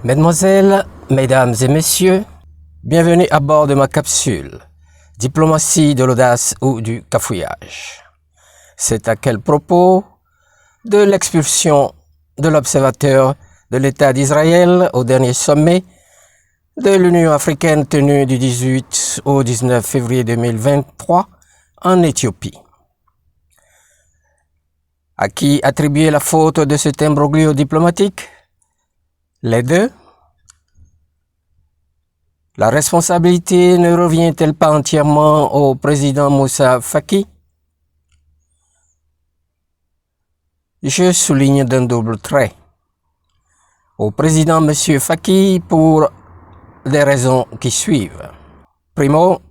Mesdemoiselles, Mesdames et Messieurs, bienvenue à bord de ma capsule « Diplomatie de l'audace ou du cafouillage ». C'est à quel propos de l'expulsion de l'observateur de l'État d'Israël au dernier sommet de l'Union africaine tenu du 18 au 19 février 2023 en Éthiopie. À qui attribuer la faute de cet imbroglio diplomatique? Les deux? La responsabilité ne revient-elle pas entièrement au président Moussa Faki? Je souligne d'un double trait. Au président M. Faki pour des raisons qui suivent. Primo,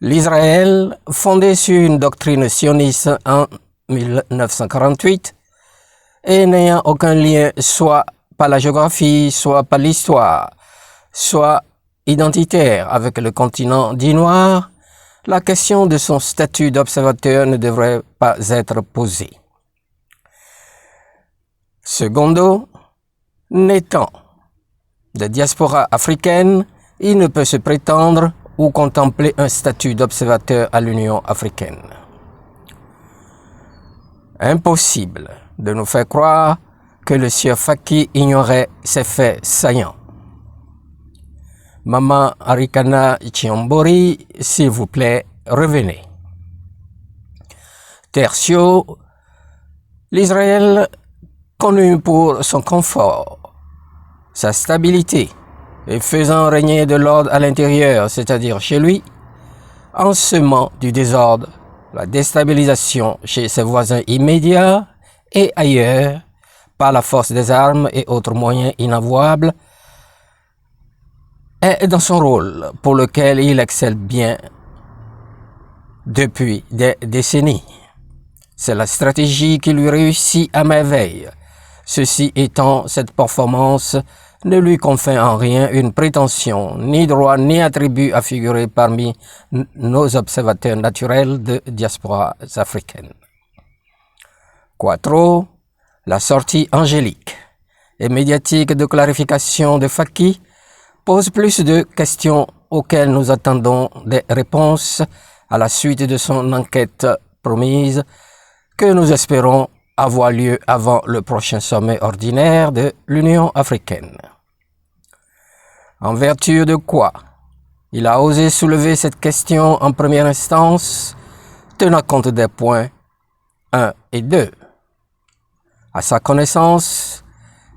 l'Israël, fondé sur une doctrine sioniste en 1948 et n'ayant aucun lien soit par la géographie, soit par l'histoire, soit identitaire avec le continent dit noir, la question de son statut d'observateur ne devrait pas être posée. Secondo, n'étant de diaspora africaine, il ne peut se prétendre ou contempler un statut d'observateur à l'Union africaine. Impossible de nous faire croire que le sieur Faki ignorait ces faits saillants. Maman Arikana Chiambori, s'il vous plaît, revenez. Tertio, l'Israël, connu pour son confort, sa stabilité et faisant régner de l'ordre à l'intérieur, c'est-à-dire chez lui, en semant du désordre, la déstabilisation chez ses voisins immédiats et ailleurs, par la force des armes et autres moyens inavouables, est dans son rôle pour lequel il excelle bien depuis des décennies. C'est la stratégie qui lui réussit à merveille. Ceci étant, cette performance ne lui confère en rien une prétention, ni droit, ni attribut à figurer parmi nos observateurs naturels de diaspora africaine. Quattro, la sortie angélique et médiatique de clarification de Faki pose plus de questions auxquelles nous attendons des réponses à la suite de son enquête promise que nous espérons avoir lieu avant le prochain sommet ordinaire de l'Union africaine. En vertu de quoi il a osé soulever cette question en première instance, tenant compte des points 1 et 2. À sa connaissance,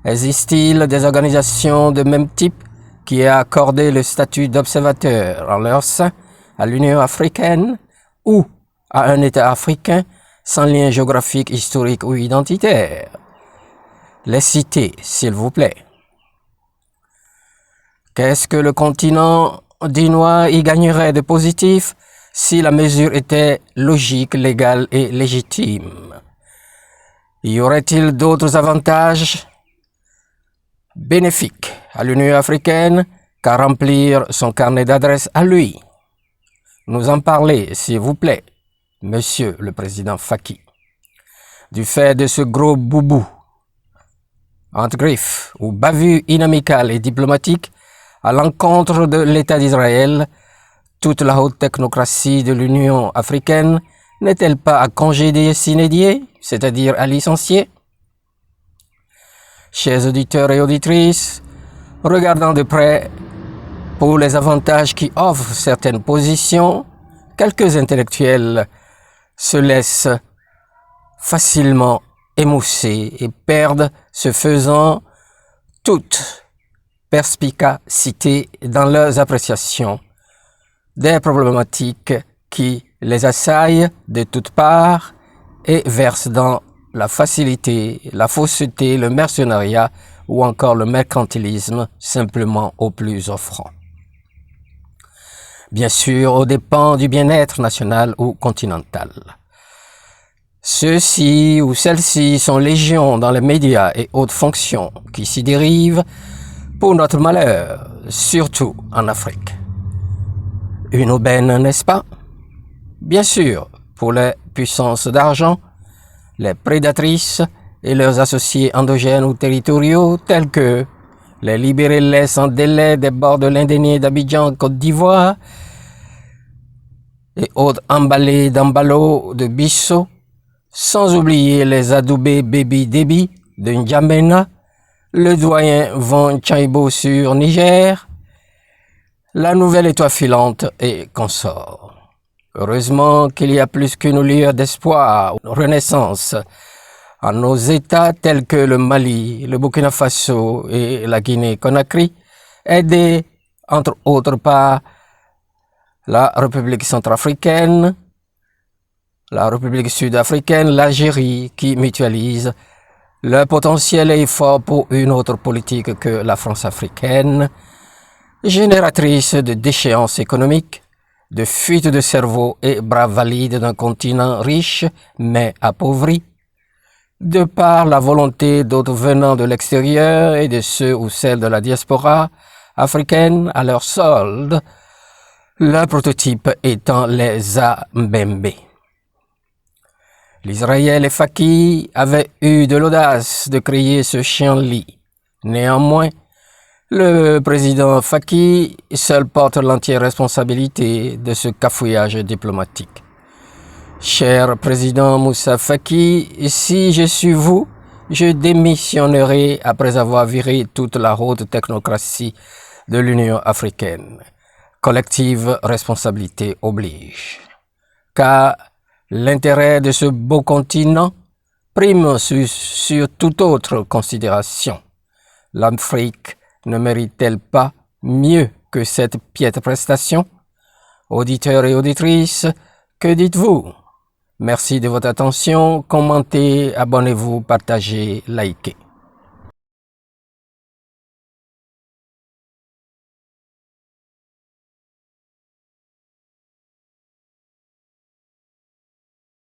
existe-t-il des organisations de même type qui aient accordé le statut d'observateur en leur sein à l'Union africaine ou à un État africain sans lien géographique, historique ou identitaire? Les citer, s'il vous plaît. Qu'est-ce que le continent dit noir y gagnerait de positif si la mesure était logique, légale et légitime? Y aurait-il d'autres avantages bénéfiques à l'Union africaine qu'à remplir son carnet d'adresses à lui? Nous en parlez, s'il vous plaît, Monsieur le Président Faki. Du fait de ce gros boubou, entre griffes ou bavure inamicale et diplomatique, à l'encontre de l'État d'Israël, toute la haute technocratie de l'Union africaine n'est-elle pas à congédier sine die, c'est-à-dire à licencier? Chers auditeurs et auditrices, regardant de près pour les avantages qui offrent certaines positions, quelques intellectuels se laissent facilement émousser et perdent, ce faisant, toute perspicacité dans leurs appréciations des problématiques qui les assaillent de toutes parts et versent dans la facilité, la fausseté, le mercenariat ou encore le mercantilisme simplement au plus offrant. Bien sûr, aux dépens du bien-être national ou continental. Ceux-ci ou celles-ci sont légion dans les médias et hautes fonctions qui s'y dérivent pour notre malheur, surtout en Afrique. Une aubaine, n'est-ce pas? Bien sûr, pour les puissances d'argent, les prédatrices et leurs associés endogènes ou territoriaux tels que les libérer sans délai des bords de l'Indénié d'Abidjan, Côte d'Ivoire, et autres emballés d'Ambalo, de Bissau, sans oublier les adoubés Baby Déby de N'Djamena, le doyen Von Chaibo sur Niger, la nouvelle étoile filante et consort. Heureusement qu'il y a plus qu'une lueur d'espoir, une renaissance à nos États tels que le Mali, le Burkina Faso et la Guinée-Conakry, aidés entre autres par la République centrafricaine, la République sud-africaine, l'Algérie, qui mutualisent leur potentiel et effort pour une autre politique que la France africaine, génératrice de déchéances économiques, de fuite de cerveau et bras valides d'un continent riche mais appauvri, de par la volonté d'autres venant de l'extérieur et de ceux ou celles de la diaspora africaine à leur solde, leur prototype étant les Mbembe. L'Israël et Faki avaient eu de l'audace de créer ce chien-lit. Néanmoins, le président Faki seul porte l'entière responsabilité de ce cafouillage diplomatique. Cher président Moussa Faki, si je suis vous, je démissionnerai après avoir viré toute la haute technocratie de l'Union africaine. Collective responsabilité oblige. Car l'intérêt de ce beau continent prime sur toute autre considération. L'Afrique ne mérite-t-elle pas mieux que cette piètre prestation? Auditeurs et auditrices, que dites-vous? Merci de votre attention. Commentez, abonnez-vous, partagez, likez.